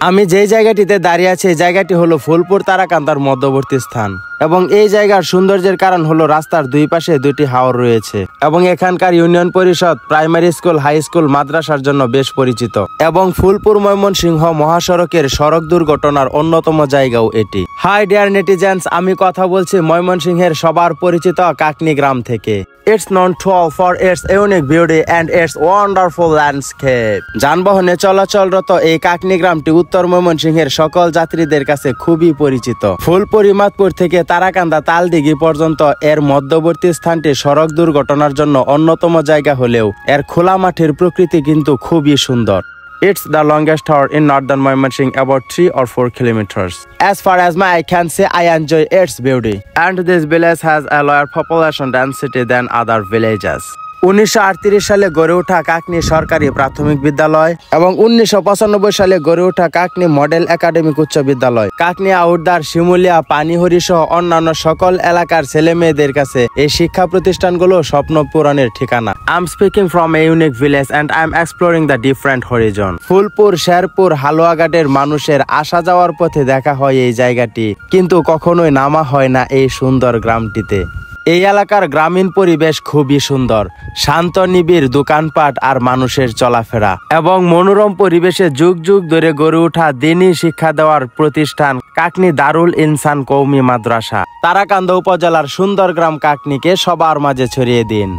আমি যেই জায়গাটিতে দাঁড়িয়ে আছি এই জায়গাটি হলো ফুলপুর তারাকান্দার মধ্যবর্তী স্থান এবং এই জায়গার সৌন্দর্যের কারণ হলো রাস্তার দুই পাশে দুটি হাওর রয়েছে এবং এখানকার ইউনিয়ন পরিষদ প্রাইমারি স্কুল হাই স্কুল মাদ্রাসার জন্য বেশ পরিচিত এবং ফুলপুর ময়মনসিংহ মহাসড়কের সড়ক দুর্ঘটনার অন্যতম জায়গাও এটি। হাই ডিয়ার নেটিজেন্স, আমি কথা বলছি ময়মনসিংহের সবার পরিচিত কাকনি গ্রাম থেকে। It's known to all for its unique beauty and its wonderful landscape. যানবাহনে চলাচলরত এই কাকনি গ্রামটি উত্তর ময়মনসিংহের সকল যাত্রীদের কাছে খুবই পরিচিত। ফুলপুর ইমাদপুর থেকে তারাকান্দা তালদিঘি পর্যন্ত এর মধ্যবর্তী স্থানটি সড়ক দুর্ঘটনার জন্য অন্যতম জায়গা হলেও এর খোলা মাঠের প্রকৃতি কিন্তু খুবই সুন্দর। It's the longest tower in northern Mymensingh, about 3 or 4 kilometers. As far as my eye can see, I enjoy its beauty. And this village has a lower population density than other villages. 1938 সালে গড়ে ওঠা কাকনি সরকারি প্রাথমিক বিদ্যালয় এবং 1995 সালে গড়ে ওঠা কাকনি মডেল একাডেমিক উচ্চ বিদ্যালয়, কাকনি আউটদার, শিমুলিয়া, পানিহরি সহ অন্যান্য সকল এলাকার ছেলে মেয়েদের কাছে এই শিক্ষা প্রতিষ্ঠানগুলো স্বপ্ন পূরণের ঠিকানা। I'm speaking from a unique village and I'm exploring the different horizon. Phulpur, Sherpur, হালুয়াঘাটের মানুষের আসা যাওয়ার পথে দেখা হয় এই জায়গাটি, কিন্তু কখনোই নামা হয় না এই সুন্দর গ্রামটিতে। এই এলাকার গ্রামীণ পরিবেশ খুবই সুন্দর, শান্ত নিবিড় দোকানপাট আর মানুষের চলাফেরা এবং মনোরম পরিবেশে যুগ যুগ ধরে গড়ে ওঠা দ্বীনি শিক্ষা দেওয়ার প্রতিষ্ঠান কাকনি দারুল ইনসান কওমি মাদ্রাসা। তারাকান্দা উপজেলার সুন্দর গ্রাম কাকনিকে সবার মাঝে ছড়িয়ে দিন।